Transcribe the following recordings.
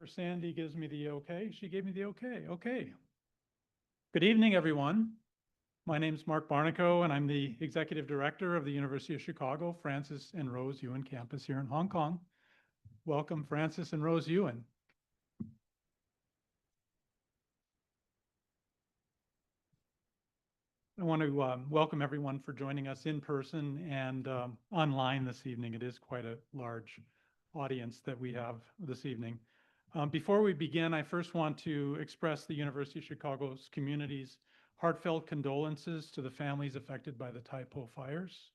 Sandy gives me the okay. She gave me the okay. Okay. Good evening, everyone. My name is Mark Barnico, and I'm the Executive Director of the University of Chicago Francis and Rose Yuen campus here in Hong Kong. Welcome, Francis and Rose Yuen. I want to welcome everyone for joining us in person and online this evening. It is quite a large audience that we have this evening. Before we begin, I first want to express the University of Chicago's community's heartfelt condolences to the families affected by the Tai Po fires.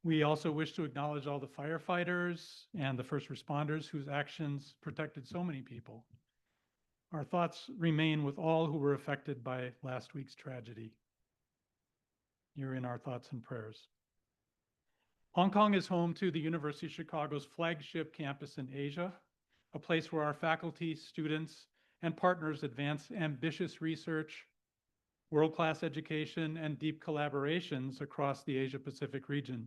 We also wish to acknowledge all the firefighters and the first responders whose actions protected so many people. Our thoughts remain with all who were affected by last week's tragedy. You're in our thoughts and prayers. Hong Kong is home to the University of Chicago's flagship campus in Asia, a place where our faculty, students, and partners advance ambitious research, world-class education, and deep collaborations across the Asia-Pacific region.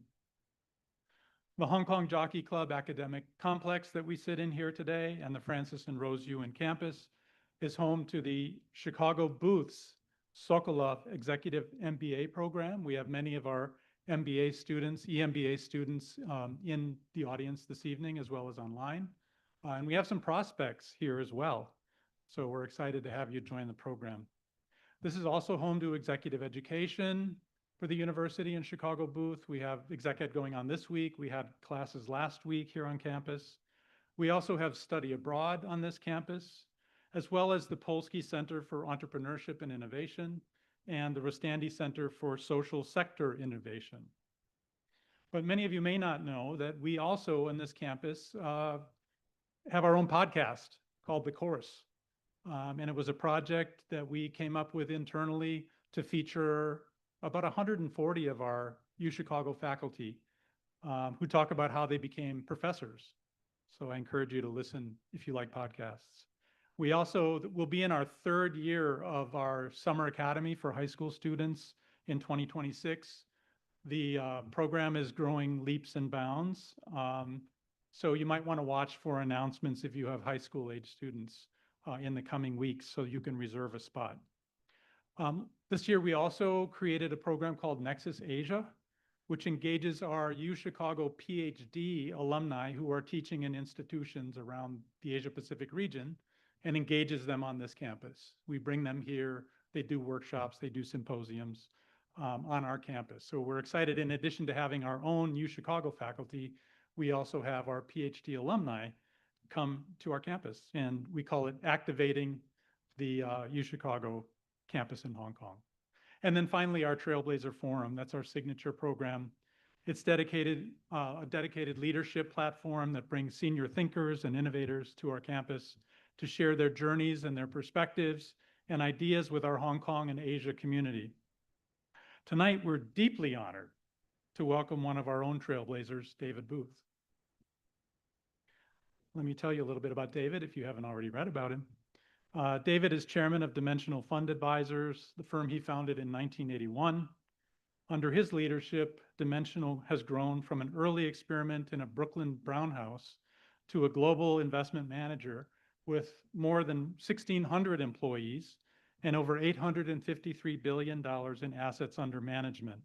The Hong Kong Jockey Club academic complex that we sit in here today and the Francis and Rose Yuen campus is home to the Chicago Booth's Sokolov Executive MBA program. We have many of our MBA students, EMBA students in the audience this evening as well as online. And we have some prospects here as well. So we're excited to have you join the program. This is also home to executive education for the university in Chicago Booth. We have exec ed going on this week. We had classes last week here on campus. We also have study abroad on this campus, as well as the Polsky Center for Entrepreneurship and Innovation and the Rostandi Center for Social Sector Innovation. But many of you may not know that we also on this campus have our own podcast called The Course. And it was a project that we came up with internally to feature about 140 of our UChicago faculty who talk about how they became professors. So I encourage you to listen if you like podcasts. We also will be in our third year of our Summer Academy for high school students in 2026. The program is growing leaps and bounds. So you might want to watch for announcements if you have high school age students in the coming weeks so you can reserve a spot. This year, we also created a program called Nexus Asia, which engages our UChicago PhD alumni who are teaching in institutions around the Asia-Pacific region and engages them on this campus. We bring them here, they do workshops, they do symposiums on our campus. So we're excited, in addition to having our own UChicago faculty, we also have our PhD alumni come to our campus, and we call it Activating the UChicago campus in Hong Kong. And then finally, our Trailblazer Forum, that's our signature program. It's dedicated, a dedicated leadership platform that brings senior thinkers and innovators to our campus to share their journeys and their perspectives and ideas with our Hong Kong and Asia community. Tonight, we're deeply honored to welcome one of our own Trailblazers, David Booth. Let me tell you a little bit about David if you haven't already read about him. David is chairman of Dimensional Fund Advisors, the firm he founded in 1981. Under his leadership, Dimensional has grown from an early experiment in a Brooklyn brown house to a global investment manager with more than 1,600 employees and over $853 billion in assets under management.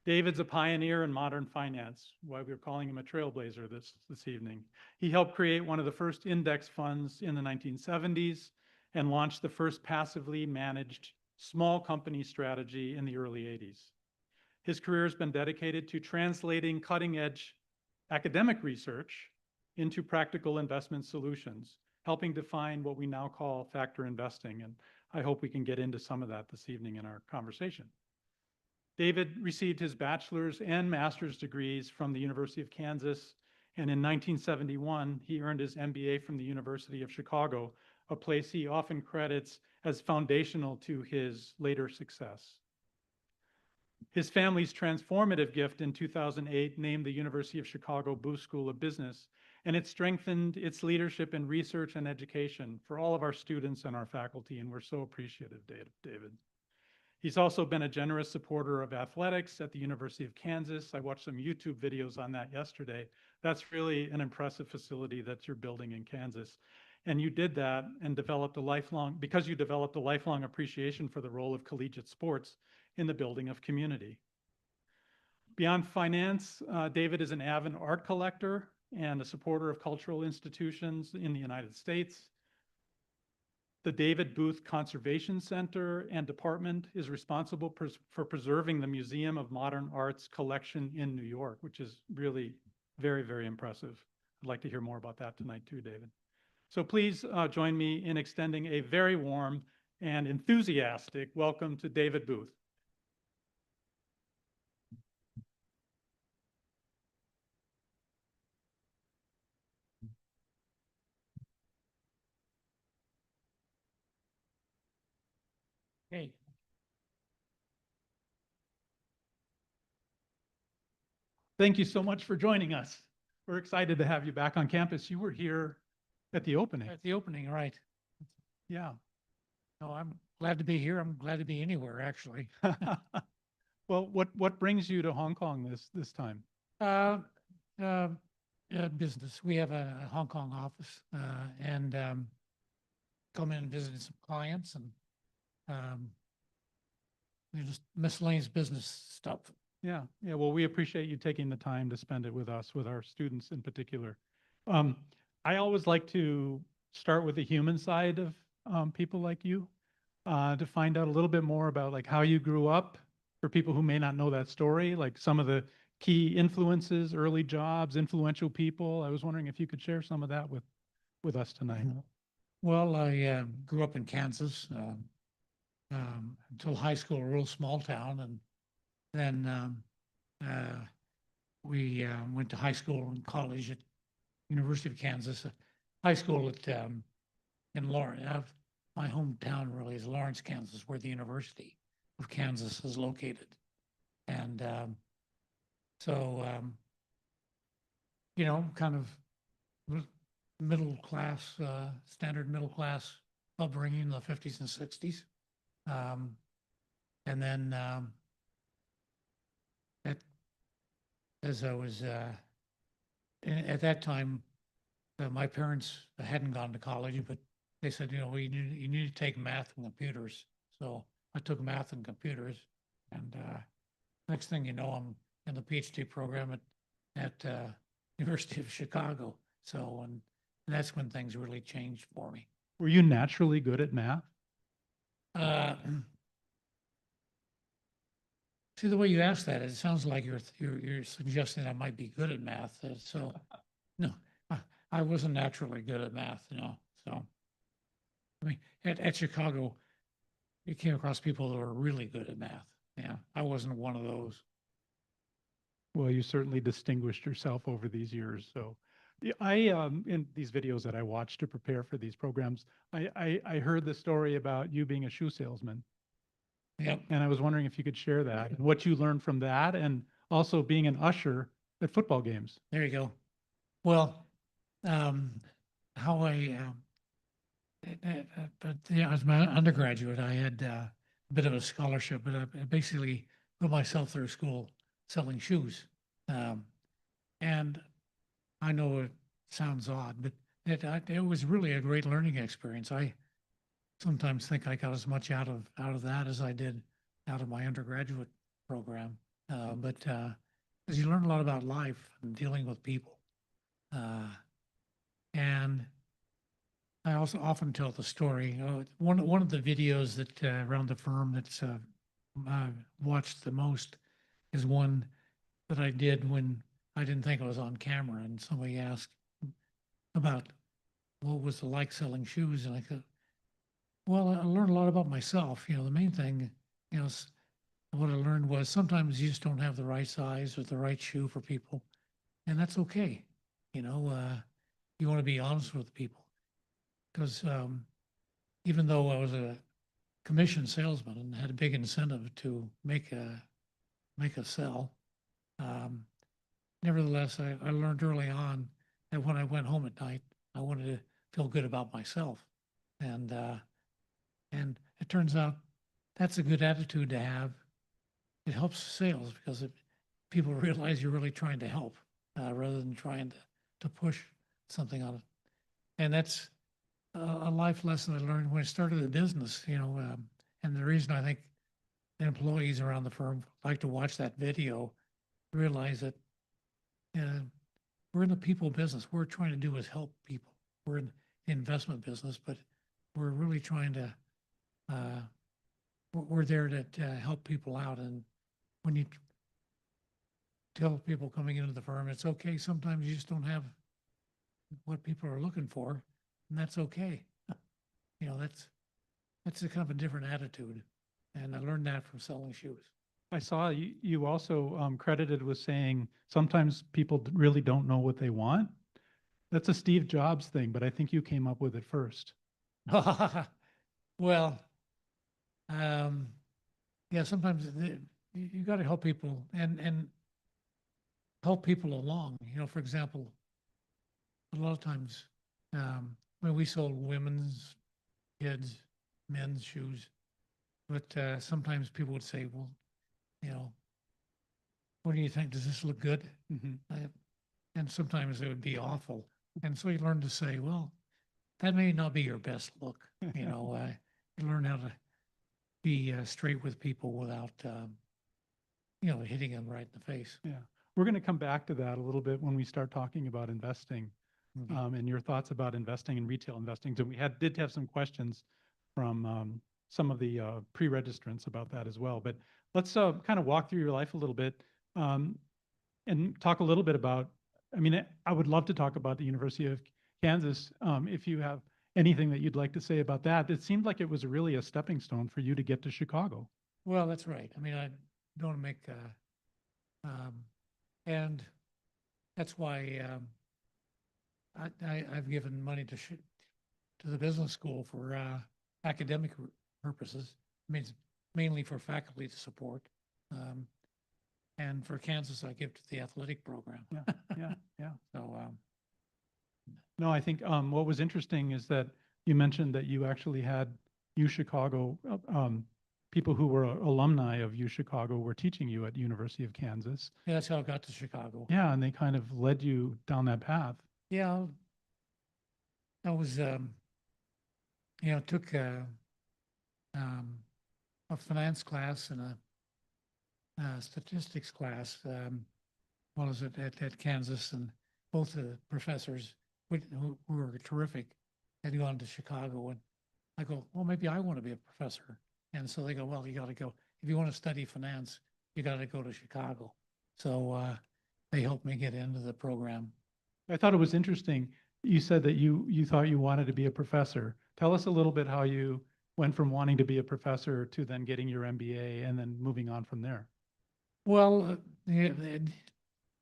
David's a pioneer in modern finance, why we're calling him a trailblazer this evening. He helped create one of the first index funds in the 1970s and launched the first passively managed small company strategy in the early 80s. His career has been dedicated to translating cutting-edge academic research into practical investment solutions, helping define what we now call factor investing. And I hope we can get into some of that this evening in our conversation. David received his bachelor's and master's degrees from the University of Kansas, and in 1971, he earned his MBA from the University of Chicago, a place he often credits as foundational to his later success. His family's transformative gift in 2008 named the University of Chicago Booth School of Business, and it strengthened its leadership in research and education for all of our students and our faculty, and we're so appreciative, David. He's also been a generous supporter of athletics at the University of Kansas. I watched some YouTube videos on that yesterday. That's really an impressive facility that you're building in Kansas. And you did that and developed a lifelong, because you developed a lifelong appreciation for the role of collegiate sports in the building of community. Beyond finance, David is an avid art collector and a supporter of cultural institutions in the United States. The David Booth Conservation Center and Department is responsible for preserving the Museum of Modern Art's collection in New York, which is really very, very impressive. I'd like to hear more about that tonight too, David. So please join me in extending a very warm and enthusiastic welcome to David Booth. Hey. Thank you so much for joining us. We're excited to have you back on campus. You were here at the opening. At the opening, right. Yeah. No, I'm glad to be here. I'm glad to be anywhere, actually. Well, what brings you to Hong Kong this time? Business. We have a Hong Kong office, and come in and visit some clients and just miscellaneous business stuff. Yeah. Well, we appreciate you taking the time to spend it with us, with our students in particular. I always like to start with the human side of people like you, to find out a little bit more about like how you grew up, for people who may not know that story, like some of the key influences, early jobs, influential people. I was wondering if you could share some of that with us tonight. Well, I grew up in Kansas until high school, a real small town, and then we went to high school and college at University of Kansas. High school at in Lawrence. My hometown really is Lawrence, Kansas, where the University of Kansas is located, and so kind of middle class, standard middle class upbringing in the 50s and 60s, and then as I was at that time, my parents hadn't gone to college, but they said, you need to take math and computers. So I took math and computers, and next thing you know, I'm in the PhD program at University of Chicago. So, and that's when things really changed for me. Were you naturally good at math? See, the way you ask that, it sounds like you're suggesting I might be good at math. So, no, I wasn't naturally good at math, So, I mean, at Chicago, you came across people that were really good at math. Yeah, I wasn't one of those. Well, you certainly distinguished yourself over these years. So in these videos that I watched to prepare for these programs, I heard the story about you being a shoe salesman. Yep. And I was wondering if you could share that and what you learned from that, and also being an usher at football games. There you go. Well, how as my undergraduate, I had a bit of a scholarship, but I basically put myself through school selling shoes. And I know it sounds odd, but it was really a great learning experience. I sometimes think I got as much out of that as I did out of my undergraduate program. But because you learn a lot about life and dealing with people. And I also often tell the story. One of the videos that around the firm that's watched the most is one that I did when I didn't think I was on camera, and somebody asked about what was it like selling shoes, and I said, well, I learned a lot about myself. The main thing, what I learned was sometimes you just don't have the right size or the right shoe for people, and that's okay. You want to be honest with people, because even though I was a commission salesman and had a big incentive to make a sell, nevertheless, I learned early on that when I went home at night, I wanted to feel good about myself, and it turns out that's a good attitude to have. It helps sales because people realize you're really trying to help. rather than trying to push something on it. And that's a life lesson I learned when I started the business, and the reason I think the employees around the firm like to watch that video, realize that we're in the people business. We're trying to do is help people. We're in the investment business, but we're really trying to, we're there to help people out. And when you tell people coming into the firm, it's okay. Sometimes you just don't have what people are looking for, and that's okay. That's a kind of a different attitude. And I learned that from selling shoes. I saw you also credited with saying sometimes people really don't know what they want. That's a Steve Jobs thing, but I think you came up with it first. Well, yeah, sometimes you got to help people and help people along. For example, a lot of times when we sold women's, kids, men's shoes, but sometimes people would say, well, what do you think? Does this look good? And sometimes it would be awful. And so you learn to say, well, that may not be your best look. You learn how to be straight with people without, hitting them right in the face. Yeah. We're going to come back to that a little bit when we start talking about investing and your thoughts about investing and retail investing. So we did have some questions from some of the pre-registrants about that as well. But let's kind of walk through your life a little bit and talk a little bit about, I would love to talk about the University of Kansas. If you have anything that you'd like to say about that, it seemed like it was really a stepping stone for you to get to Chicago. Well, that's right. I don't want to make, and that's why I've given money to the business school for academic purposes. It's mainly for faculty to support. And for Kansas, I give to the athletic program. Yeah. So, no, I think what was interesting is that you mentioned that you actually had U Chicago, people who were alumni of U Chicago were teaching you at University of Kansas. yeah, that's how I got to Chicago. Yeah, and they kind of led you down that path. Yeah, I was, took a finance class and a statistics class while I was at Kansas, and both the professors who were terrific had gone to Chicago, and I go, well, maybe I want to be a professor. And so they go, well, you got to go. If you want to study finance, you got to go to Chicago. So they helped me get into the program. I thought it was interesting. You said that you thought you wanted to be a professor. Tell us a little bit how you went from wanting to be a professor to then getting your MBA and then moving on from there. Well,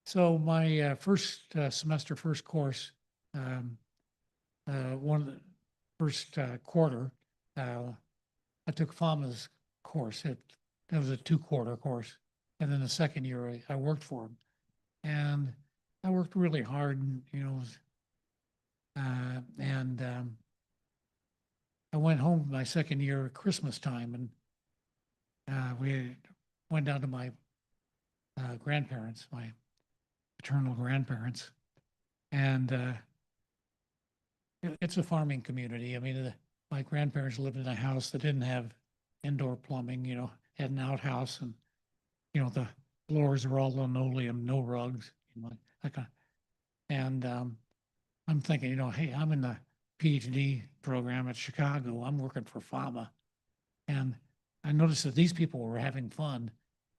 so my first semester, first course, one of the first quarter, I took FAMA's course. It was a 2-quarter course. And then the second year I worked for him. And I worked really hard, and I went home my second year at Christmas time, and we went down to my grandparents, my paternal grandparents. And it's a farming community. My grandparents lived in a house that didn't have indoor plumbing, had an outhouse, and, the floors were all linoleum, no rugs, that kind of, and I'm thinking, hey, I'm in the PhD program at Chicago. I'm working for FAMA. And I noticed that these people were having fun,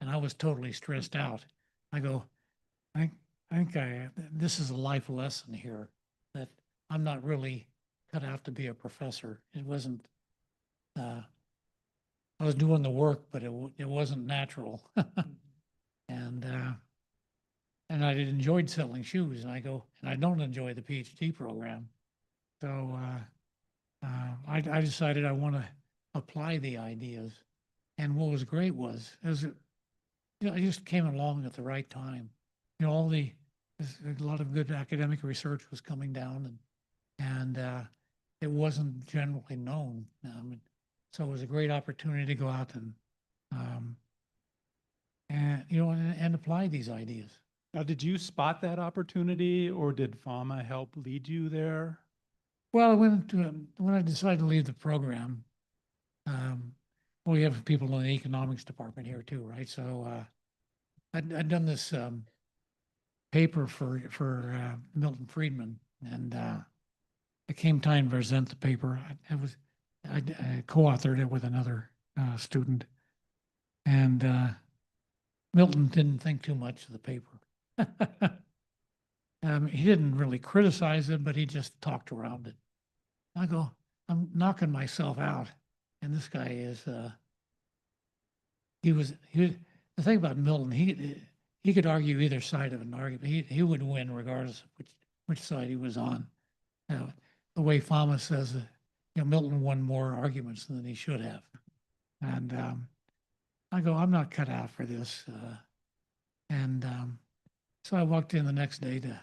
and I was totally stressed out. I go, I think this is a life lesson here, that I'm not really cut out to be a professor. It wasn't, I was doing the work, but it wasn't natural. And I enjoyed selling shoes, and I don't enjoy the PhD program. So I decided I want to apply the ideas. And what was great was I just came along at the right time. A lot of good academic research was coming down, and it wasn't generally known. So it was a great opportunity to go out and apply these ideas. Now, did you spot that opportunity or did FAMA help lead you there? Well, when I decided to leave the program, um, well, we have people in the economics department here too, right? So I'd done this paper for Milton Friedman, and it came time to present the paper. I co-authored it with another student, and Milton didn't think too much of the paper. He didn't really criticize it, but he just talked around it. I go, I'm knocking myself out, and this guy is. The thing about Milton, he could argue either side of an argument. He would win regardless of which side he was on. The way Fama says, Milton won more arguments than he should have, and I go, I'm not cut out for this, and so I walked in the next day to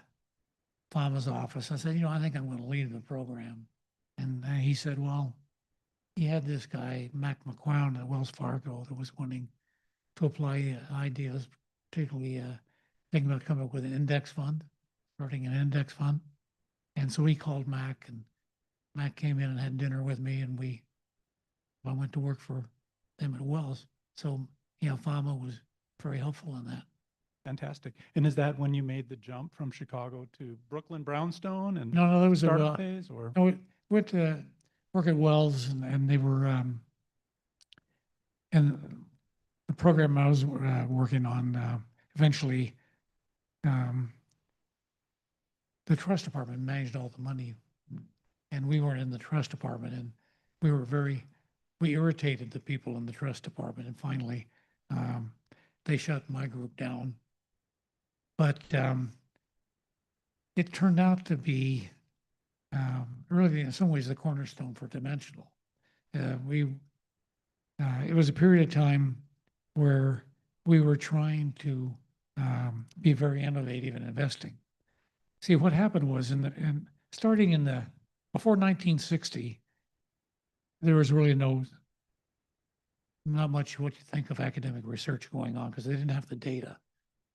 Fama's office. I said, I think I'm going to leave the program, and he said, well, he had this guy, Mac McQuown at Wells Fargo, that was wanting to apply ideas, particularly thinking about coming up with an index fund, starting an index fund. And so he called Mac, and Mac came in and had dinner with me, and I went to work for them at Wells. So, Fama was very helpful in that. Fantastic. And is that when you made the jump from Chicago to Brooklyn Brownstone and No, that was startup phase, or? No, we went to work at Wells, and they were, and the program I was working on, eventually, the trust department managed all the money, and we weren't in the trust department, and we irritated the people in the trust department, and finally, they shut my group down. But it turned out to be really, in some ways, the cornerstone for Dimensional. It was a period of time where we were trying to be very innovative in investing. See, what happened was starting before 1960, there was really not much what you think of academic research going on because they didn't have the data.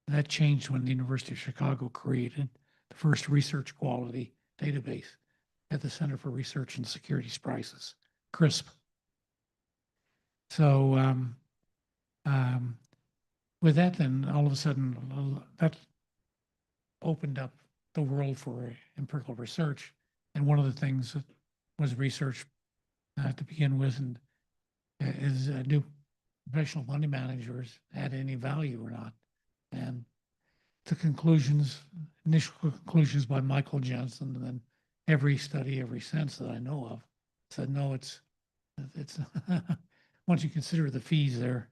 And that changed when the University of Chicago created the first research quality database at the Center for Research and Securities Prices, CRISP. So with that, then all of a sudden that opened up the world for empirical research. And one of the things that was research to begin with is do professional money managers add any value or not? And the initial conclusions by Michael Jensen, and then every study ever since that I know of said, no, it's once you consider the fees there,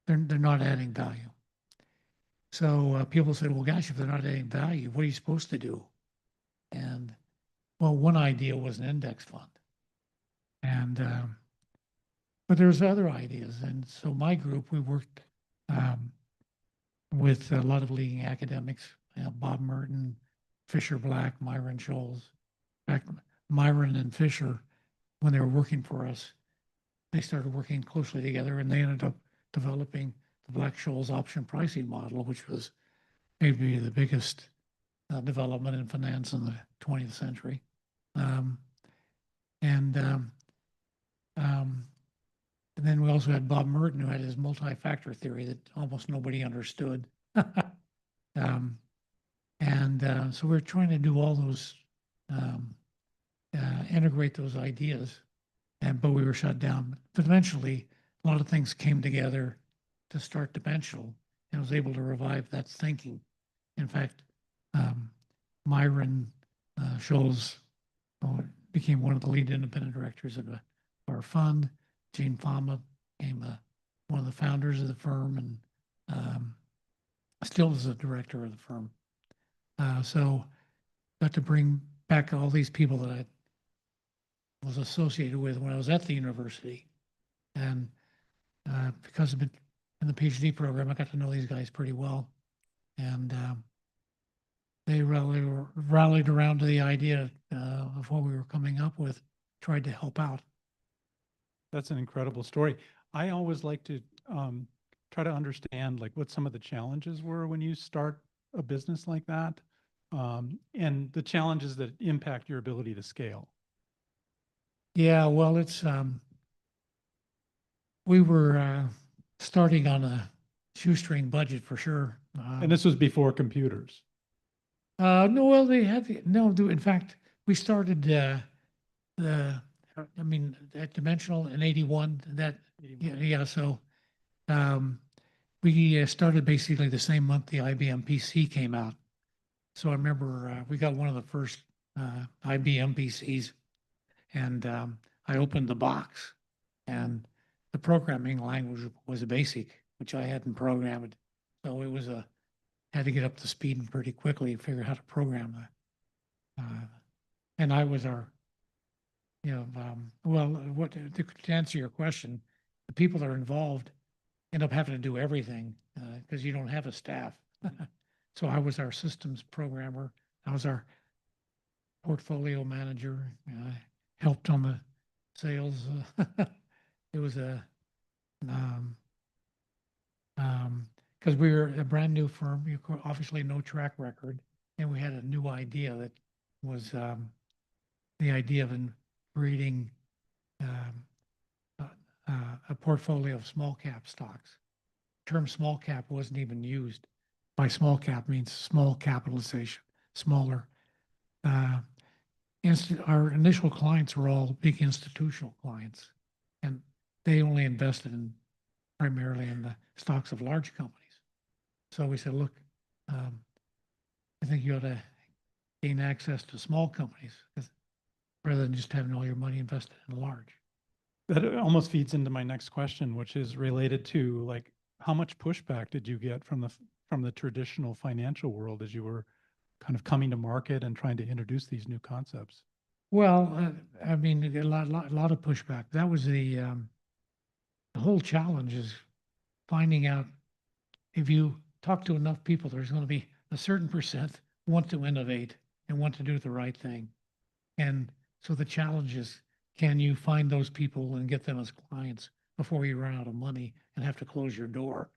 they're not adding value. So people said, well, gosh, if they're not adding value, what are you supposed to do? And well, one idea was an index fund. And, but there's other ideas. And so my group, we worked with a lot of leading academics, Bob Merton, Fisher Black, Myron Scholes. In fact, Myron and Fisher, when they were working for us, they started working closely together, and they ended up developing the Black-Scholes option pricing model, which was maybe the biggest development in finance in the 20th century. And then we also had Bob Merton, who had his multi-factor theory that almost nobody understood. So we're trying to do all those, integrate those ideas, but we were shut down. But eventually, a lot of things came together to start Dimensional, and was able to revive that thinking. In fact, Myron Scholes became one of the lead independent directors of our fund. Gene Fama became one of the founders of the firm, and still is a director of the firm. So got to bring back all these people that I was associated with when I was at the university. And because I've been in the PhD program, I got to know these guys pretty well. And they rallied around to the idea of what we were coming up with, tried to help out. That's an incredible story. I always like to try to understand like what some of the challenges were when you start a business like that, and the challenges that impact your ability to scale. Yeah, well, we were starting on a shoestring budget for sure. And this was before computers. No, well, they had, no, in fact, we started at Dimensional in 81, yeah, so we started basically the same month the IBM PC came out. So I remember we got one of the first IBM PCs, and I opened the box, and the programming language was BASIC, which I hadn't programmed. So it was had to get up to speed pretty quickly and figure out how to program that. And I was to answer your question, the people that are involved end up having to do everything because you don't have a staff. So I was our systems programmer. I was our portfolio manager. Helped on the sales. It was because we were a brand new firm, obviously no track record, and we had a new idea that was the idea of creating a portfolio of small cap stocks. The term small cap wasn't even used. By small cap means small capitalization, smaller. Our initial clients were all big institutional clients, and they only invested primarily in the stocks of large companies. So we said, look, I think you ought to gain access to small companies rather than just having all your money invested in large. That almost feeds into my next question, which is related to like, how much pushback did you get from the traditional financial world as you were kind of coming to market and trying to introduce these new concepts? Well, I mean, a lot of pushback. That was the whole challenge is finding out if you talk to enough people, there's going to be a certain percent want to innovate and want to do the right thing. And so the challenge is, can you find those people and get them as clients before you run out of money and have to close your door?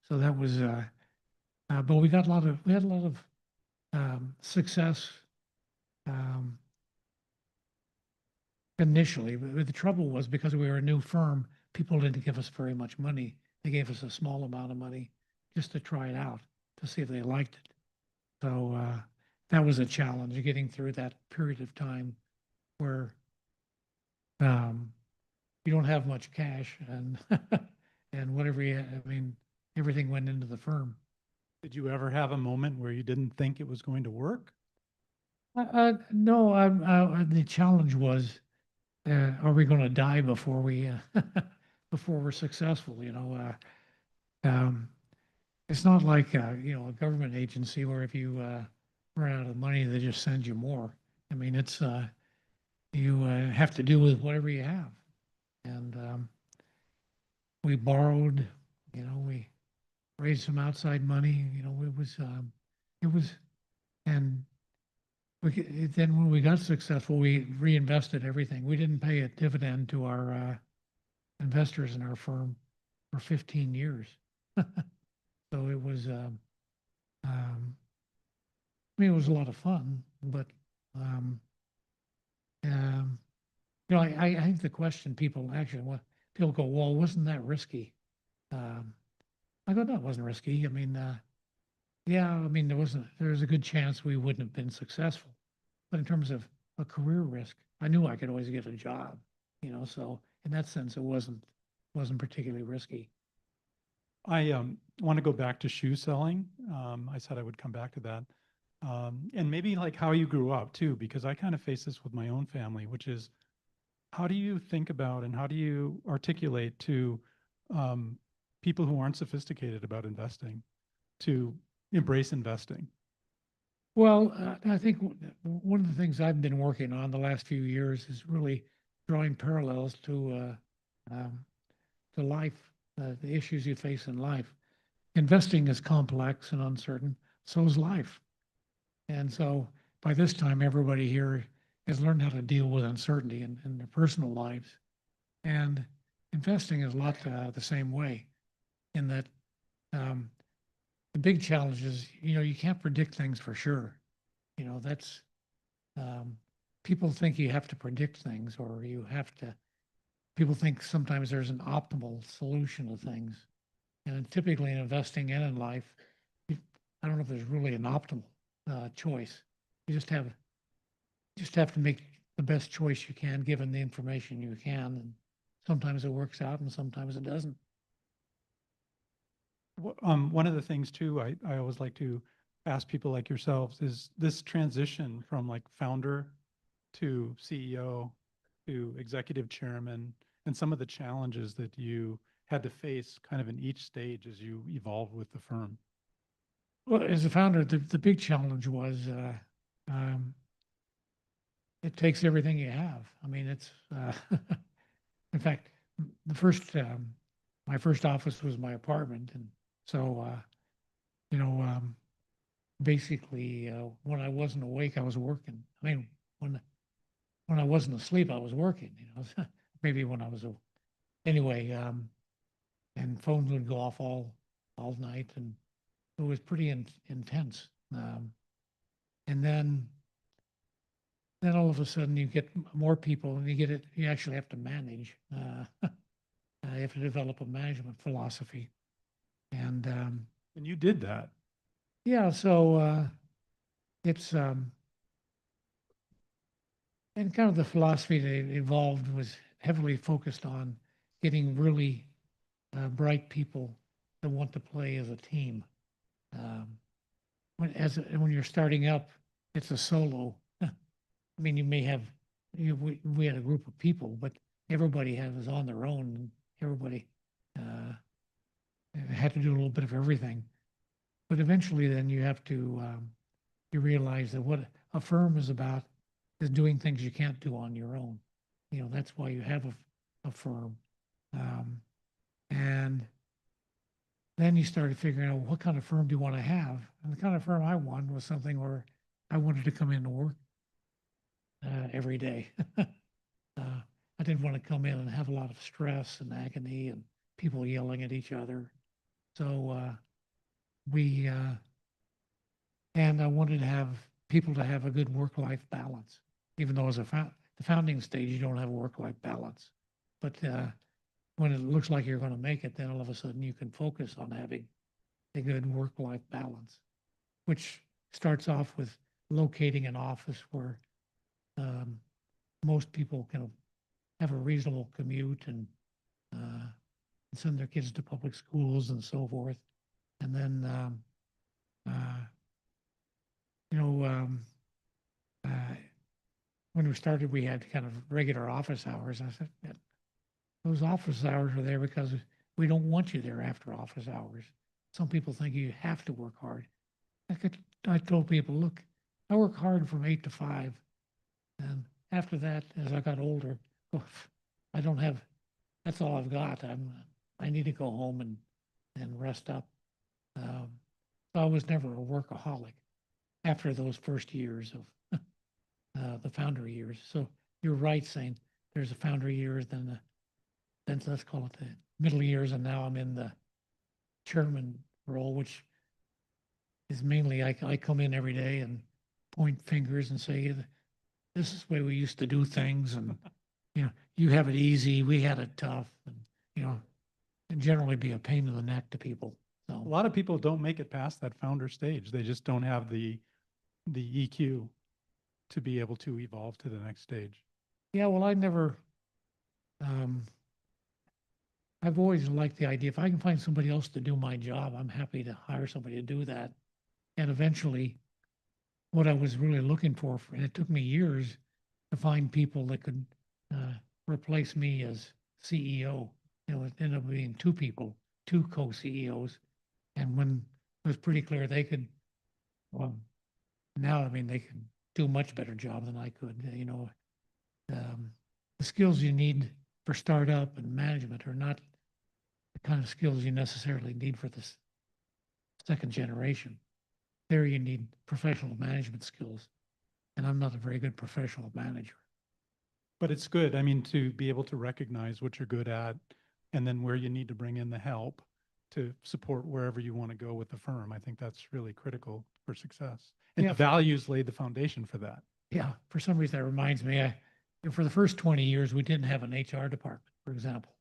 So that was, but we had a lot of success initially. But the trouble was because we were a new firm, people didn't give us very much money. They gave us a small amount of money just to try it out to see if they liked it. So that was a challenge, getting through that period of time where you don't have much cash and and whatever everything went into the firm. Did you ever have a moment where you didn't think it was going to work? No, the challenge was, are we going to die before we before we're successful? It's not like a government agency where if you run out of money, they just send you more. I mean, it's you have to do with whatever you have, and we borrowed. We raised some outside money. It was, and then when we got successful, we reinvested everything. We didn't pay a dividend to our investors in our firm for 15 years. So it was, it was a lot of fun, but, I think the question people go, well, wasn't that risky? I go, no, it wasn't risky. I mean, there was a good chance we wouldn't have been successful. But in terms of a career risk, I knew I could always get a job, so in that sense, it wasn't particularly risky. I want to go back to shoe selling. I said I would come back to that. And maybe like how you grew up too, because I kind of face this with my own family, which is how do you think about and how do you articulate to people who aren't sophisticated about investing to embrace investing? Well, I think one of the things I've been working on the last few years is really drawing parallels to life, the issues you face in life. Investing is complex and uncertain, so is life. And so by this time, everybody here has learned how to deal with uncertainty in their personal lives. And investing is a lot the same way. in that the big challenge is, you can't predict things for sure. That's people think you have to predict things, or people think sometimes there's an optimal solution to things. And typically in investing and in life, I don't know if there's really an optimal choice. You just have to make the best choice you can, given the information you can. And sometimes it works out and sometimes it doesn't. One of the things too, I always like to ask people like yourselves is this transition from like founder to CEO to executive chairman and some of the challenges that you had to face kind of in each stage as you evolved with the firm. Well, as a founder, the big challenge was it takes everything you have. I mean, it's in fact, the first my first office was my apartment, and so you know, basically when I wasn't awake, I was working. I mean, when I wasn't asleep, I was working. Maybe when I was anyway, and phones would go off all night, and it was pretty intense. And then all of a sudden you get more people, and you actually have to manage. You have to develop a management philosophy. And you did that. yeah, so it's and kind of the philosophy that evolved was heavily focused on getting really bright people that want to play as a team. When you're starting up, it's a solo. I mean, you may have, we had a group of people, but everybody was on their own. And everybody had to do a little bit of everything. But eventually, then you have to, you realize that what a firm is about is doing things you can't do on your own. That's why you have a firm. And then you started figuring out what kind of firm do you want to have? And the kind of firm I wanted was something where I wanted to come in and work every day. I didn't want to come in and have a lot of stress and agony and people yelling at each other. So and I wanted to have people to have a good work-life balance, even though as the founding stage, you don't have a work-life balance. But when it looks like you're going to make it, then all of a sudden you can focus on having a good work-life balance, which starts off with locating an office where most people can have a reasonable commute and send their kids to public schools and so forth. And then, when we started, we had kind of regular office hours. I said, yeah, those office hours are there because we don't want you there after office hours. Some people think you have to work hard. I told people, look, I work hard from 8 to 5. And after that, as I got older, I don't have, that's all I've got. I need to go home and rest up. So I was never a workaholic after those first years of the founder years. So you're right saying there's a founder years, then let's call it the middle years, and now I'm in the chairman role, which is mainly I come in every day and point fingers and say, this is the way we used to do things, and you have it easy, we had it tough, and generally be a pain in the neck to people. So a lot of people don't make it past that founder stage. They just don't have the EQ to be able to evolve to the next stage. Yeah, well, I've always liked the idea, if I can find somebody else to do my job, I'm happy to hire somebody to do that. And eventually, what I was really looking for, and it took me years to find people that could replace me as CEO. It ended up being 2 people, 2 co-CEOs. And when it was pretty clear they could, well, now, I mean, they can do a much better job than I could. The skills you need for startup and management are not the kind of skills you necessarily need for this second generation. There you need professional management skills, and I'm not a very good professional manager. But it's good, I mean, to be able to recognize what you're good at and then where you need to bring in the help to support wherever you want to go with the firm. I think that's really critical for success. And Yeah. the values laid the foundation for that. Yeah, for some reason, that reminds me, for the first 20 years, we didn't have an HR department, for example.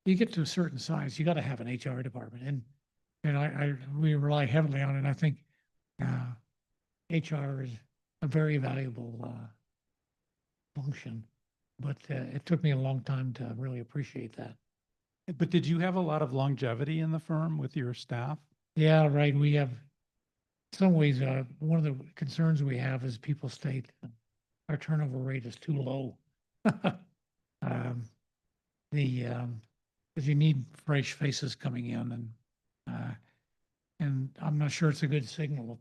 You get to a certain size, you got to have an HR department, and we rely heavily on it. I think HR is a very valuable function, but it took me a long time to really appreciate that. But did you have a lot of longevity in the firm with your staff? Yeah, right. We have, in some ways, one of the concerns we have is people state our turnover rate is too low. Because you need fresh faces coming in, and I'm not sure it's a good signal.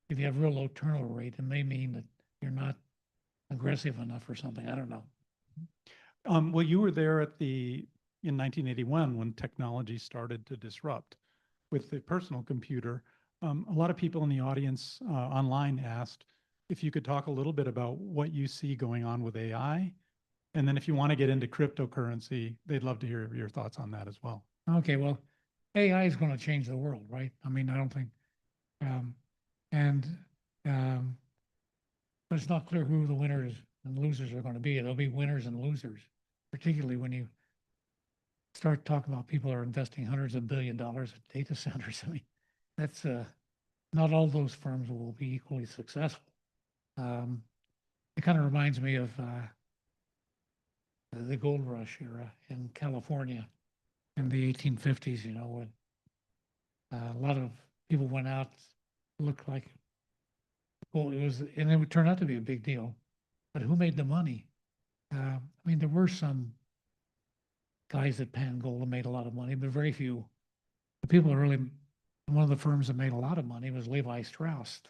If you have real low turnover rate, it may mean that you're not aggressive enough or something. I don't know. Well, you were there in 1981 when technology started to disrupt with the personal computer. A lot of people in the audience online asked if you could talk a little bit about what you see going on with AI. And then if you want to get into cryptocurrency, they'd love to hear your thoughts on that as well. Okay, well, AI is going to change the world, right? I mean, I don't think, and but it's not clear who the winners and losers are going to be. There'll be winners and losers, particularly when you start talking about people are investing hundreds of $billions in data centers. I mean, that's not all those firms will be equally successful. It kind of reminds me of the gold rush era in California in the 1850s, you know, when a lot of people went out, looked like gold. And it would turn out to be a big deal. But who made the money? I mean, there were some guys that panned gold and made a lot of money, but very few. The people that really, one of the firms that made a lot of money was Levi Strauss.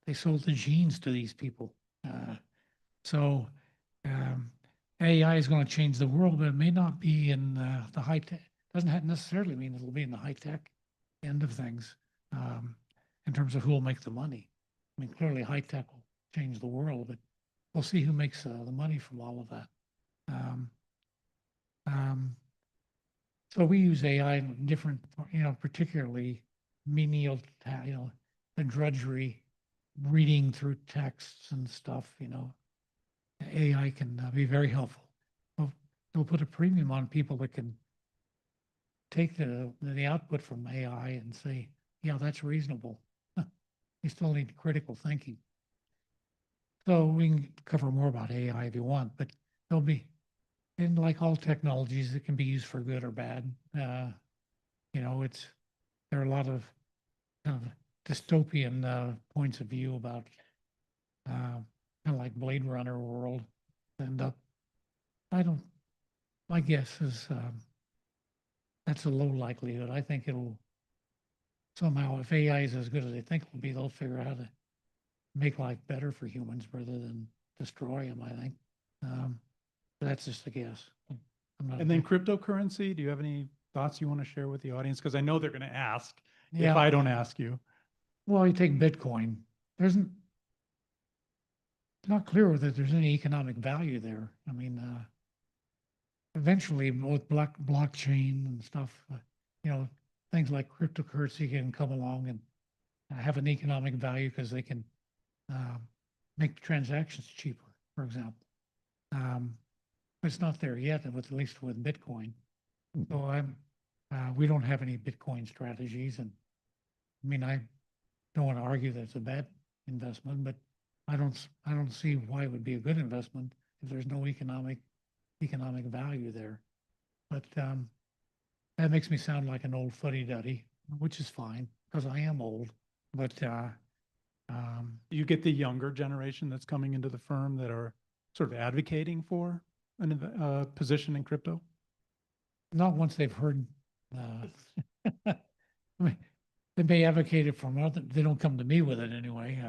They sold the jeans to these people. So AI is going to change the world, but it may not be in the high tech. Doesn't necessarily mean it'll be in the high tech end of things in terms of who will make the money. I mean, clearly high tech will change the world, but we'll see who makes the money from all of that. So we use AI in different, you know, particularly menial, you know, the drudgery, reading through texts and stuff, you know. AI can be very helpful. They'll put a premium on people that can take the output from AI and say, yeah, that's reasonable. You still need critical thinking. So we can cover more about AI if you want, but there'll be, and like all technologies, it can be used for good or bad. You know, there are a lot of kind of dystopian points of view about kind of like Blade Runner world. And my guess is that's a low likelihood. I think it'll somehow, if AI is as good as they think it will be, they'll figure out how to make life better for humans rather than destroy them, I think. That's just a guess. And then cryptocurrency, do you have any thoughts you want to share with the audience? Because I know they're going to ask if I don't ask you. Well, you take Bitcoin. It's not clear whether there's any economic value there. I mean, eventually with blockchain and stuff, you know, things like cryptocurrency can come along and have an economic value because they can make transactions cheaper, for example. But it's not there yet, at least with Bitcoin. So we don't have any Bitcoin strategies, and I mean, I don't want to argue that it's a bad investment, but I don't see why it would be a good investment if there's no economic value there. But that makes me sound like an old fuddy-duddy, which is fine because I am old. But you get the younger generation that's coming into the firm that are sort of advocating for a position in crypto? Not once they've heard. I mean, they may advocate it from other. They don't come to me with it anyway.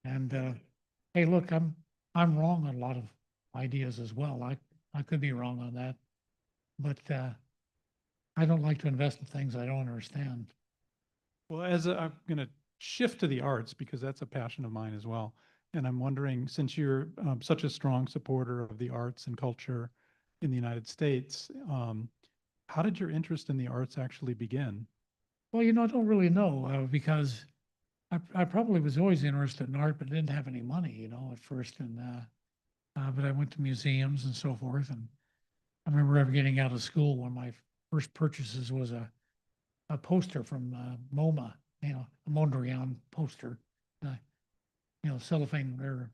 And hey, look, I'm wrong on a lot of ideas as well. I could be wrong on that, but I don't like to invest in things I don't understand. Well, I'm going to shift to the arts because that's a passion of mine as well. And I'm wondering, since you're such a strong supporter of the arts and culture, in the United States. How did your interest in the arts actually begin? Well, I don't really know because I probably was always interested in art, but didn't have any money, at first. And but I went to museums and so forth. And I remember ever getting out of school, one of my first purchases was a poster from MoMA, a Mondrian poster, uh, cellophane or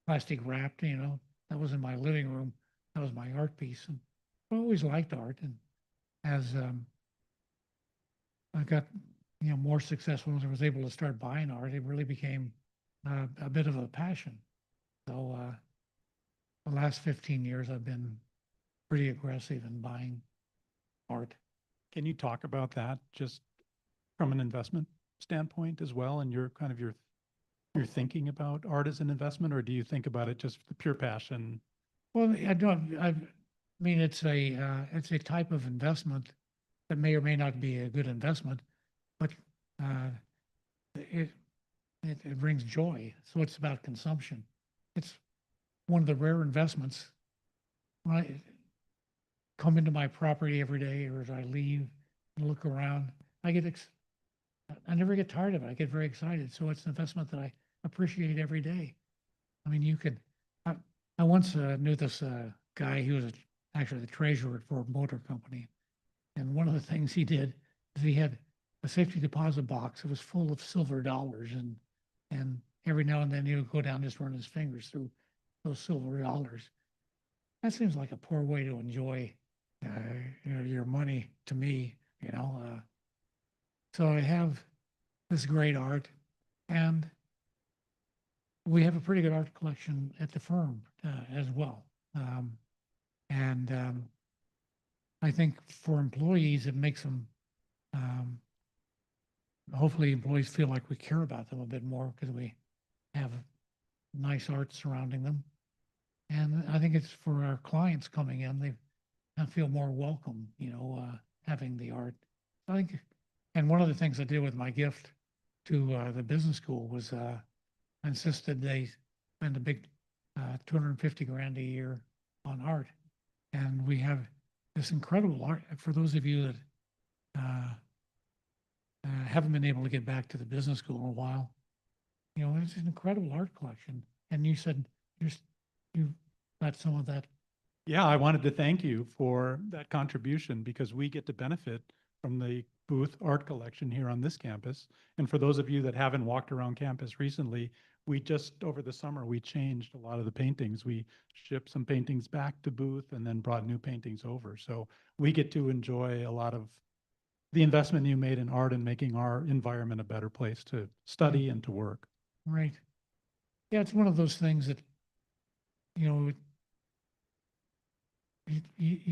plastic wrapped, that was in my living room. That was my art piece. And I always liked art. And as I got, more successful as I was able to start buying art, it really became a bit of a passion. So the last 15 years, I've been pretty aggressive in buying art. Can you talk about that just from an investment standpoint as well, and your kind of your thinking about art as an investment, or do you think about it just the pure passion? Well, I don't. I mean, it's a type of investment that may or may not be a good investment, but uh, it, it brings joy. So it's about consumption. It's one of the rare investments. When I come into my property every day, or as I leave and look around, I never get tired of it. I get very excited. So it's an investment that I appreciate every day. I mean, I once knew this guy. He was actually the treasurer for a motor company. And one of the things he did is he had a safety deposit box that was full of silver dollars. And every now and then he would go down, just run his fingers through those silver dollars. That seems like a poor way to enjoy your money to me, So I have this great art, and we have a pretty good art collection at the firm as well. And I think for employees, it makes them, hopefully employees feel like we care about them a bit more because we have nice art surrounding them. And I think it's for our clients coming in, they feel more welcome, having the art. I think, and one of the things I did with my gift to the business school was I insisted they spend a big 250 grand a year on art. And we have this incredible art. For those of you that haven't been able to get back to the business school in a while, it's an incredible art collection. And you said you got some of that. Yeah, I wanted to thank you for that contribution because we get to benefit from the booth art collection here on this campus. And for those of you that haven't walked around campus recently, we just over the summer, we changed a lot of the paintings. We shipped some paintings back to booth and then brought new paintings over. So we get to enjoy a lot of the investment you made in art and making our environment a better place to study and to work. Right. Yeah, it's one of those things that, you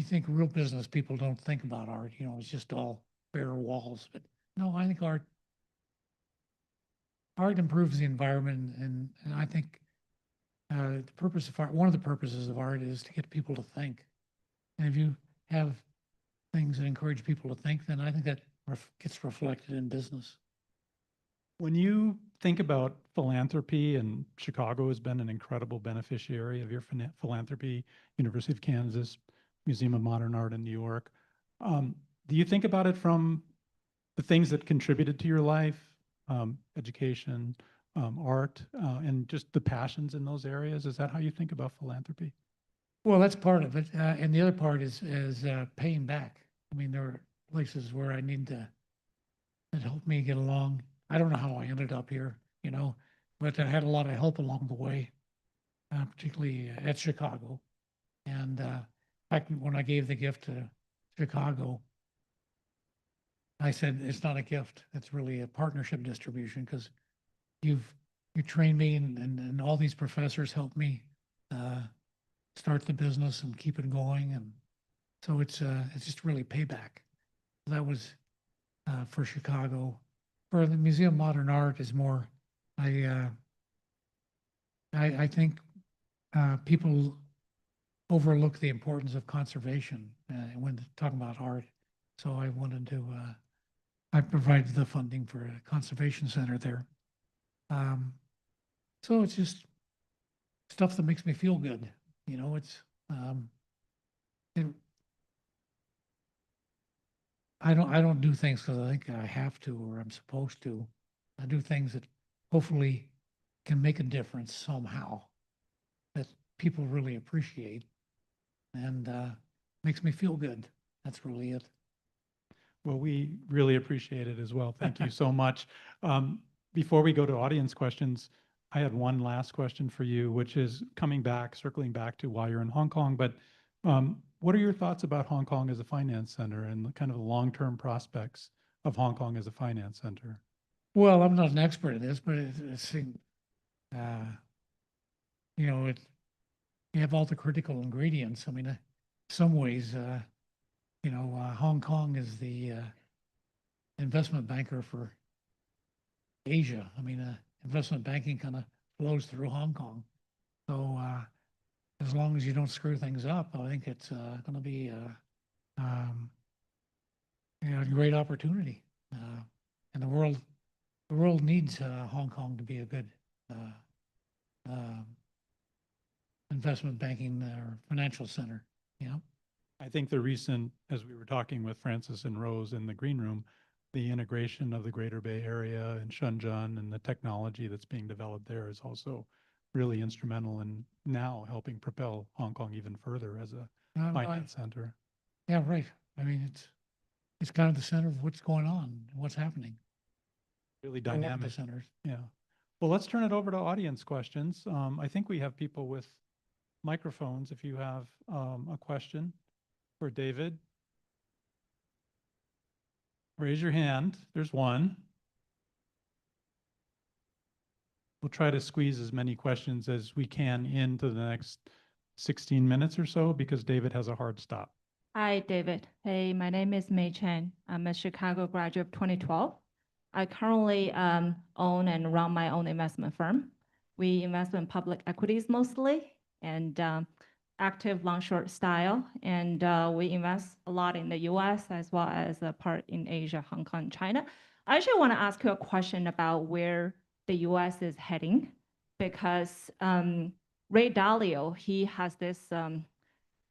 think real business people don't think about art, it's just all bare walls. But no, I think art improves the environment, and I think the purpose of art, one of the purposes of art is to get people to think. And if you have things that encourage people to think, then I think that gets reflected in business. When you think about philanthropy, and Chicago has been an incredible beneficiary of your philanthropy, University of Kansas, Museum of Modern Art in New York, do you think about it from the things that contributed to your life, education, art, and just the passions in those areas? Is that how you think about philanthropy? Well, that's part of it. And the other part is paying back. I mean, there are places where I need to, that help me get along. I don't know how I ended up here, but I had a lot of help along the way, particularly at Chicago. And back when I gave the gift to Chicago, I said, it's not a gift. It's really a partnership distribution because you trained me and all these professors helped me start the business and keep it going. And so it's just really payback. That was for Chicago. For the Museum of Modern Art is more, I think people overlook the importance of conservation when talking about art. So I wanted to, I provided the funding for a conservation center there. So it's just stuff that makes me feel good. It's And I don't do things because I think I have to or I'm supposed to. I do things that hopefully can make a difference somehow that people really appreciate and makes me feel good. That's really it. Well, we really appreciate it as well. Thank you so much. Before we go to audience questions, I had one last question for you, which is circling back to why you're in Hong Kong. But what are your thoughts about Hong Kong as a finance center and the kind of the long-term prospects of Hong Kong as a finance center? Well, I'm not an expert in this, but it's you have all the critical ingredients. I mean, in some ways, Hong Kong is the investment banker for Asia. I mean, investment banking kind of flows through Hong Kong. So as long as you don't screw things up, I think it's going to be a great opportunity. And the world needs Hong Kong to be a good investment banking or financial center. I think the recent, as we were talking with Francis and Rose in the green room, the integration of the Greater Bay Area and Shenzhen and the technology that's being developed there is also really instrumental in now helping propel Hong Kong even further as a finance center. Yeah, right. I mean, it's kind of the center of what's going on, what's happening. Really I love dynamic. the centers. Yeah. Well, let's turn it over to audience questions. I think we have people with microphones if you have a question for David. Raise your hand. There's one. We'll try to squeeze as many questions as we can into the next 16 minutes or so because David has a hard stop. Hi, David. Hey, my name is Mei Chen. I'm a Chicago graduate of 2012. I currently own and run my own investment firm. We invest in public equities mostly and active long-short style. And we invest a lot in the US as well as a part in Asia, Hong Kong, China. I actually want to ask you a question about where the US is heading because Ray Dalio, he has this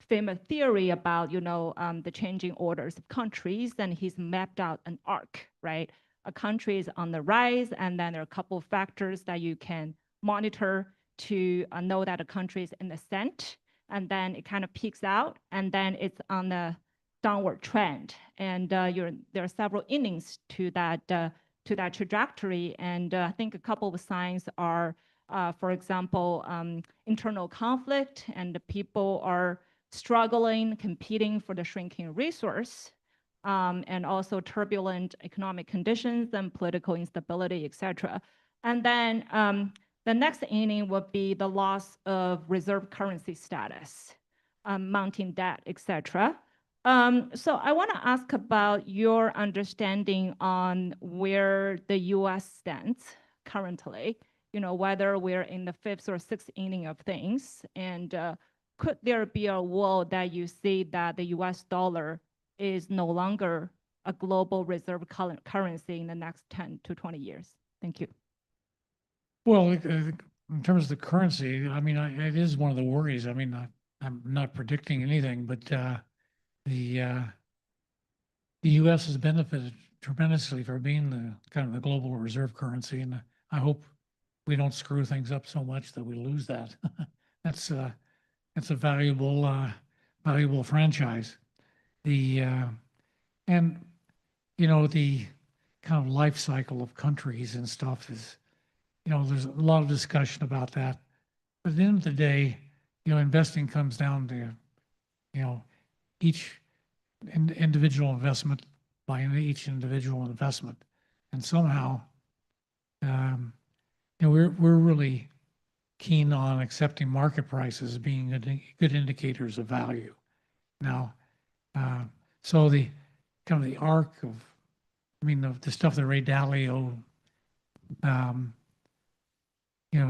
famous theory about, the changing orders of countries, and he's mapped out an arc, right? A country is on the rise, and then there are a couple of factors that you can monitor to know that a country is in ascent, and then it kind of peaks out, and then it's on the downward trend. And there are several innings to that trajectory, and I think a couple of signs are, for example, internal conflict, and the people are struggling, competing for the shrinking resource, and also turbulent economic conditions and political instability, et cetera. And then the next inning would be the loss of reserve currency status, mounting debt, et cetera. So I want to ask about your understanding on where the US stands currently, whether we're in the fifth or sixth inning of things, and could there be a world that you see that the US dollar is no longer a global reserve currency in the next 10 to 20 years? Thank you. Well, in terms of the currency, I mean, it is one of the worries. I mean, I'm not predicting anything, but the U.S. has benefited tremendously for being the kind of the global reserve currency, and I hope we don't screw things up so much that we lose that. That's a valuable franchise. The kind of life cycle of countries and stuff is, there's a lot of discussion about that. But at the end of the day, investing comes down to, each individual investment by each individual investment. And somehow, we're really keen on accepting market prices being good indicators of value. Now, so the kind of the arc of, the stuff that Ray Dalio,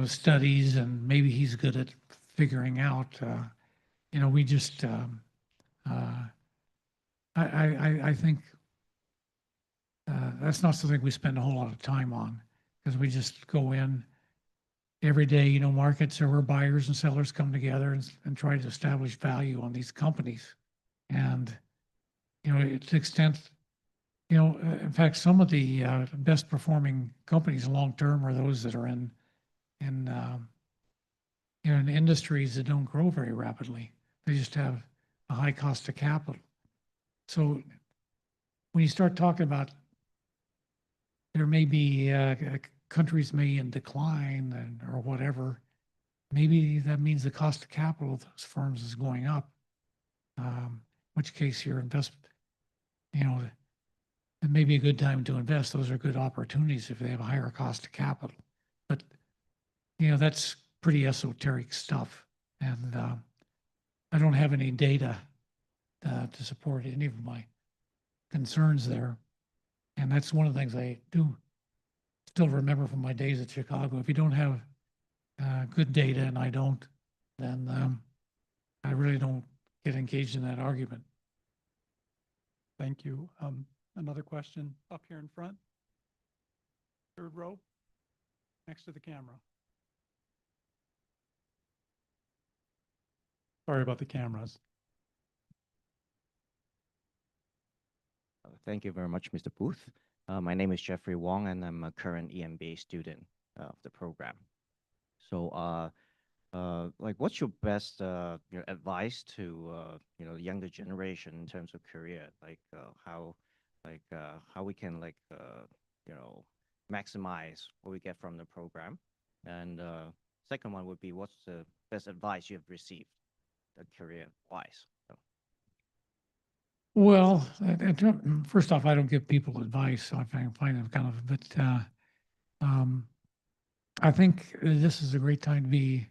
studies, and maybe he's good at figuring out, we just, I think that's not something we spend a whole lot of time on because we just go in every day, markets are where buyers and sellers come together and try to establish value on these companies. And, you know, to the extent, you know, in fact, some of the best performing companies long-term are those that are in, you know, in industries that don't grow very rapidly. They just have a high cost of capital. So when you start talking about there may be countries may in decline or whatever, maybe that means the cost of capital of those firms is going up. In which case your investment, you know, it may be a good time to invest. Those are good opportunities if they have a higher cost of capital. But, you know, that's pretty esoteric stuff. And I don't have any data to support any of my concerns there. And that's one of the things I do still remember from my days at Chicago. If you don't have good data, and I don't, then I really don't get engaged in that argument. Thank you. Another question up here in front. Third row, next to the camera. Sorry about the cameras. Thank you very much, Mr. Booth. My name is Jeffrey Wong, and I'm a current EMBA student of the program. So, like, what's your best advice to the younger generation in terms of career? Like, how we can maximize what we get from the program? And second one would be, what's the best advice you have received, career-wise? Well, first off, I don't give people advice, so I find them kind of, but I think this is a great time to be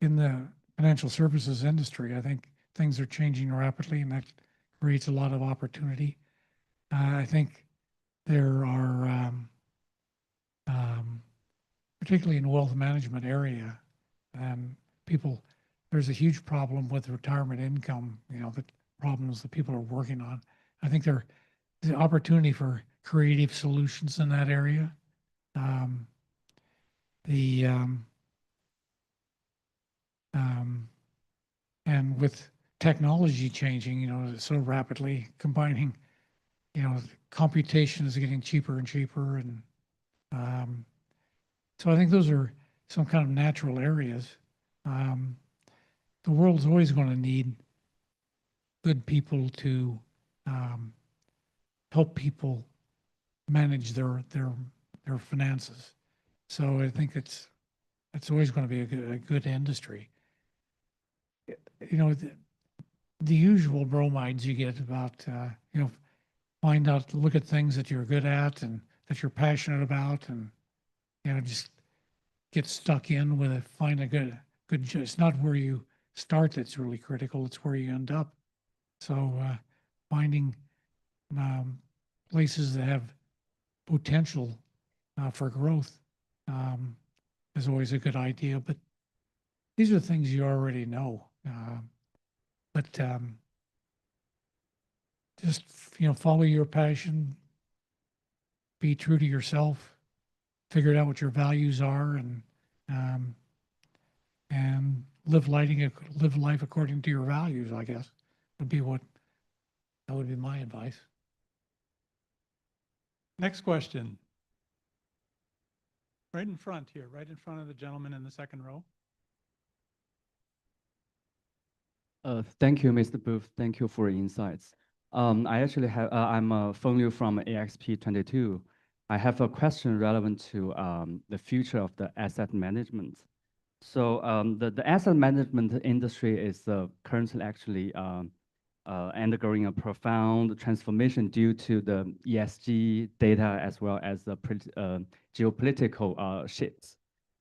in the financial services industry. I think things are changing rapidly, and that creates a lot of opportunity. I think there are, particularly in the wealth management area, there's a huge problem with retirement income, you know, the problems that people are working on. I think there's the opportunity for creative solutions in that area. And with technology changing, you know, so rapidly, combining, you know, computation is getting cheaper and cheaper. And so I think those are some kind of natural areas. The world's always going to need good people to help people manage their finances. So I think it's always going to be a good industry. You know, the usual bromides you get about, you know, look at things that you're good at and that you're passionate about, and, you know, just get stuck in with it, find a good, it's not where you start that's really critical, it's where you end up. So finding places that have potential for growth is always a good idea. But these are things you already know. But just, you know, follow your passion, be true to yourself, figure out what your values are, and live life according to your values, I guess, that would be my advice. Next question. Right in front here, right in front of the gentleman in the second row. Thank you, Mr. Booth. Thank you for your insights. I actually have, I'm Feng Liu from AXP22. I have a question relevant to the future of the asset management. So the asset management industry is currently actually undergoing a profound transformation due to the ESG data as well as the geopolitical shifts.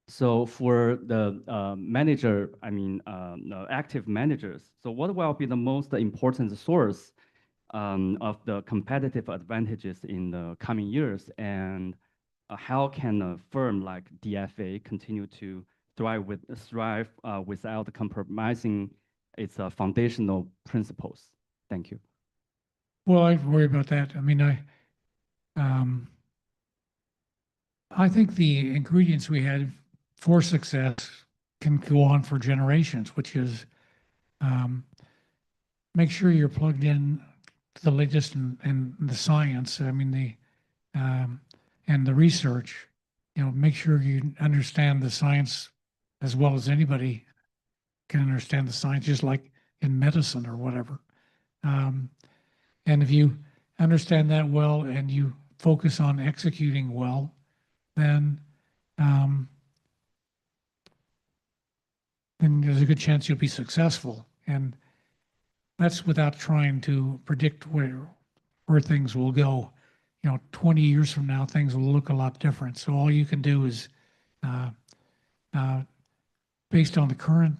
So for the manager, I mean, the active managers, so what will be the most important source of the competitive advantages in the coming years? And how can a firm like DFA continue to thrive without compromising its foundational principles? Thank you. Well, I worry about that. I mean, I think the ingredients we had for success can go on for generations, which is make sure you're plugged in to the latest in the science. I mean, and the research, make sure you understand the science as well as anybody can understand the science, just like in medicine or whatever. And if you understand that well and you focus on executing well, then there's a good chance you'll be successful. And that's without trying to predict where things will go. 20 years from now, things will look a lot different. So all you can do is, based on the current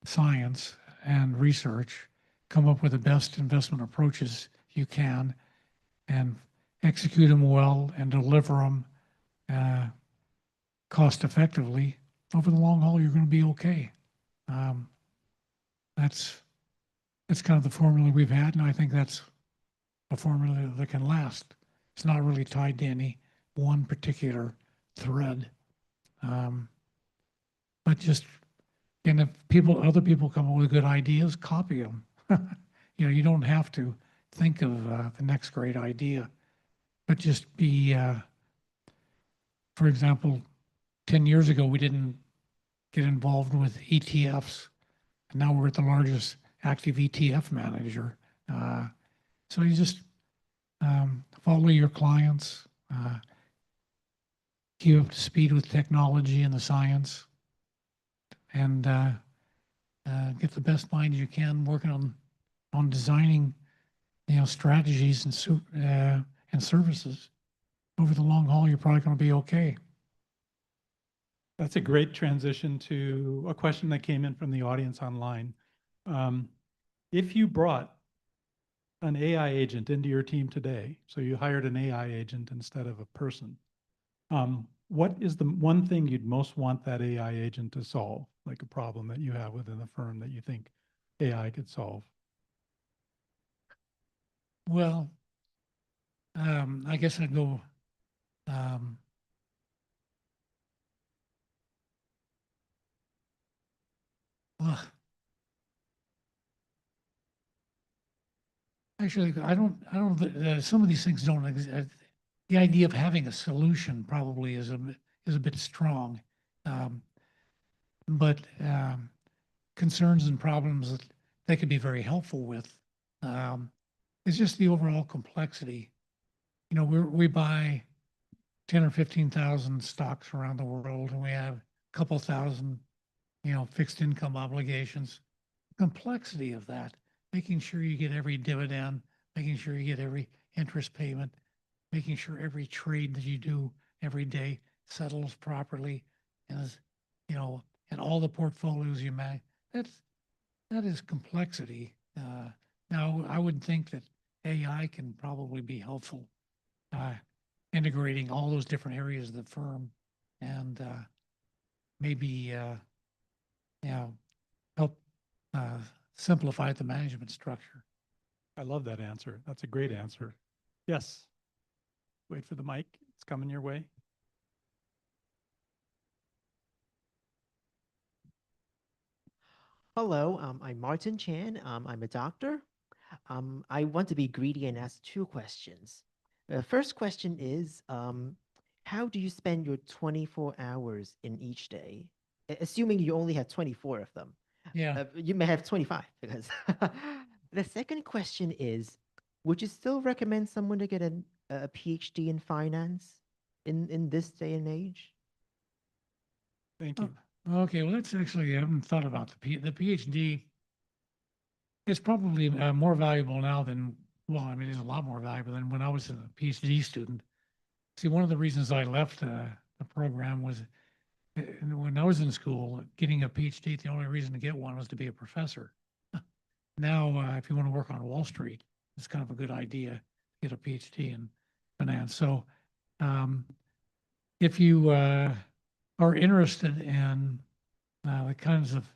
science and research, come up with the best investment approaches you can and execute them well and deliver them cost effectively. Over the long haul, you're going to be okay. That's kind of the formula we've had, and I think that's a formula that can last. It's not really tied to any one particular thread. But just, and if other people come up with good ideas, copy them. You don't have to think of the next great idea, but just be, for example, 10 years ago, we didn't get involved with ETFs. And now we're the largest active ETF manager. So you just follow your clients, keep up to speed with technology and the science, and get the best mind you can working on designing, strategies and services. Over the long haul, you're probably going to be okay. That's a great transition to a question that came in from the audience online. If you brought an AI agent into your team today, so you hired an AI agent instead of a person, what is the one thing you'd most want that AI agent to solve, like a problem that you have within the firm that you think AI could solve? Well, I guess I'd go, well, actually, some of these things don't exist. The idea of having a solution probably is a bit strong. But concerns and problems that they could be very helpful with. It's just the overall complexity. We buy 10 or 15,000 stocks around the world, and we have a couple thousand, fixed income obligations. Complexity of that, making sure you get every dividend, making sure you get every interest payment, making sure every trade that you do every day settles properly, and and all the portfolios you manage. That is complexity. Now, I would think that AI can probably be helpful, integrating all those different areas of the firm, and maybe help simplify the management structure. I love that answer. That's a great answer. Yes. Wait for the mic. It's coming your way. Hello, I'm Martin Chan. I'm a doctor. I want to be greedy and ask two questions. The first question is, how do you spend your 24 hours in each day? Assuming you only have 24 of them. Yeah. You may have 25 because the second question is, would you still recommend someone to get a PhD in finance in this day and age? Thank you. Okay, well, that's actually, I haven't thought about the PhD. It's probably more valuable now than, well, I mean, it's a lot more valuable than when I was a PhD student. See, one of the reasons I left the program was when I was in school, getting a PhD, the only reason to get one was to be a professor. Now, if you want to work on Wall Street, it's kind of a good idea to get a PhD in finance. So if you are interested in the kinds of,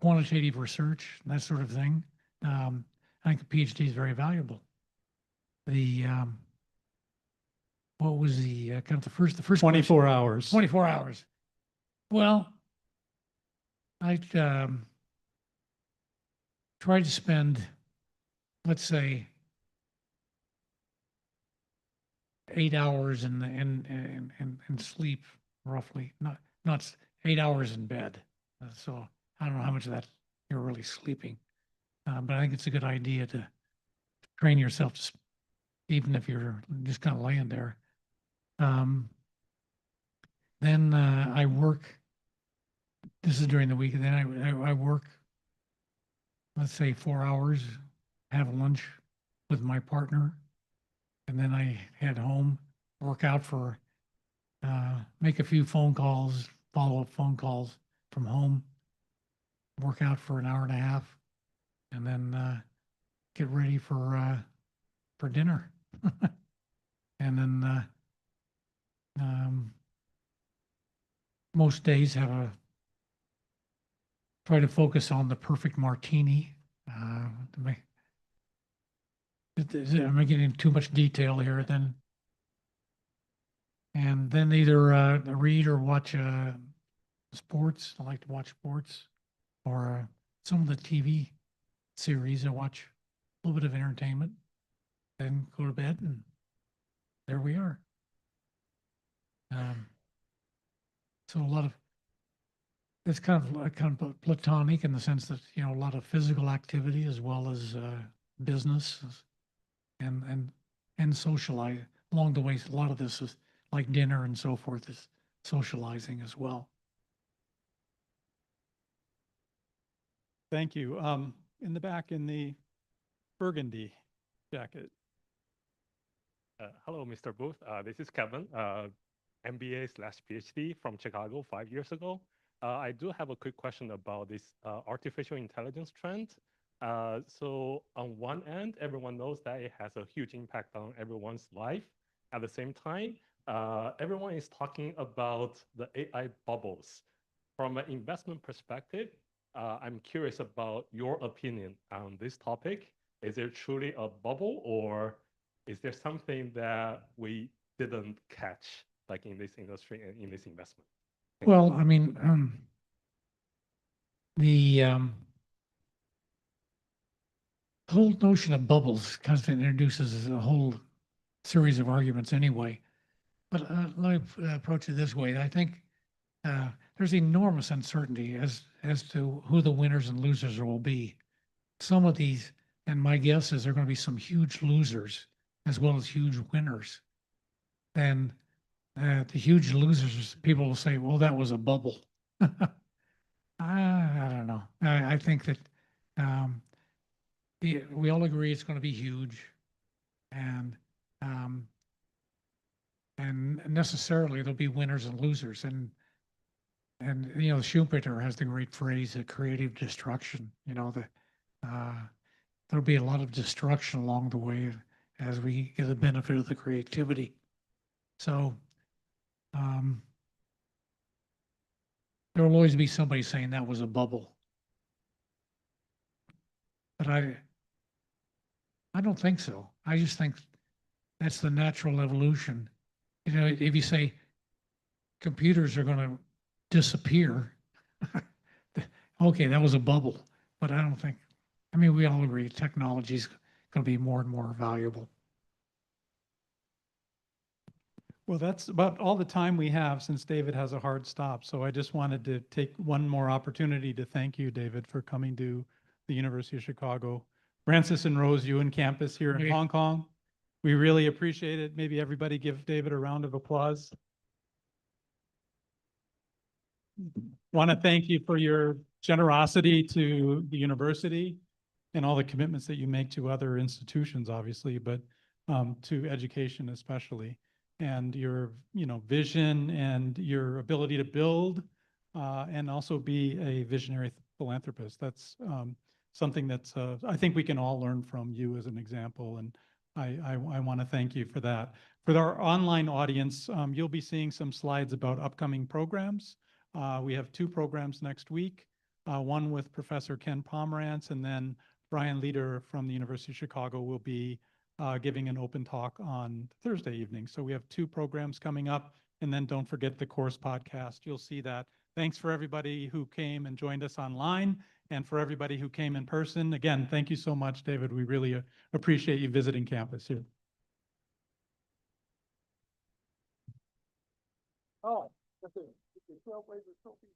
quantitative research, that sort of thing, I think a PhD is very valuable. What was the kind of the first 24 hours. 24 hours. Well, try to spend, let's say, 8 hours in sleep, roughly, not 8 hours in bed. So I don't know how much of that you're really sleeping. But I think it's a good idea to train yourself to, even if you're just kind of laying there. Then I work, this is during the week, and then I work, let's say 4 hours, have lunch with my partner, and then I head home, work out for, make a few phone calls, follow-up phone calls from home, work out for an hour and a half, and then get ready for dinner. And then most days try to focus on the perfect martini. Am I getting into too much detail here then? And then either read or watch sports. I like to watch sports, or some of the TV series. I watch a little bit of entertainment, then go to bed, and there we are. So a lot of, it's kind of platonic in the sense that, you know, a lot of physical activity as well as business and socialize along the way. A lot of this is like dinner and so forth is socializing as well. Thank you. In the back, in the burgundy jacket. Hello, Mr. Booth. This is Kevin, MBA/PhD from Chicago 5 years ago. I do have a quick question about this artificial intelligence trend. So on one end, everyone knows that it has a huge impact on everyone's life. At the same time, everyone is talking about the AI bubbles. From an investment perspective, I'm curious about your opinion on this topic. Is it truly a bubble, or is there something that we didn't catch, like in this industry and in this investment? Well, I mean, the whole notion of bubbles kind of introduces a whole series of arguments anyway. But let me approach it this way. I think there's enormous uncertainty as to who the winners and losers will be. Some of these, and my guess is there are going to be some huge losers as well as huge winners. And the huge losers, people will say, well, that was a bubble. I don't know. I think that we all agree it's going to be huge, and necessarily there'll be winners and losers. And you know, Schumpeter has the great phrase, creative destruction. You know, there'll be a lot of destruction along the way as we get the benefit of the creativity. So there will always be somebody saying that was a bubble. But I don't think so. I just think that's the natural evolution. You know, if you say computers are going to disappear, okay, that was a bubble. But I don't think, I mean, we all agree technology is going to be more and more valuable. Well, that's about all the time we have since David has a hard stop. So I just wanted to take one more opportunity to thank you, David, for coming to the University of Chicago, Francis and Rose Yuen campus here in Okay. Hong Kong. We really appreciate it. Maybe everybody give David a round of applause. Want to thank you for your generosity to the university and all the commitments that you make to other institutions, obviously, but to education especially. And your, you know, vision and your ability to build and also be a visionary philanthropist. That's something that's, I think we can all learn from you as an example. And I want to thank you for that. For our online audience, you'll be seeing some slides about upcoming programs. We have 2 programs next week, one with Professor Ken Pomerantz, and then Brian Leader from the University of Chicago will be giving an open talk on Thursday evening. So we have 2 programs coming up, and then don't forget the course podcast. You'll see that. Thanks for everybody who came and joined us online, And for everybody who came in person, again, thank you so much, David. We really appreciate you visiting campus here. Oh, that's it. Trailblazer Trophy.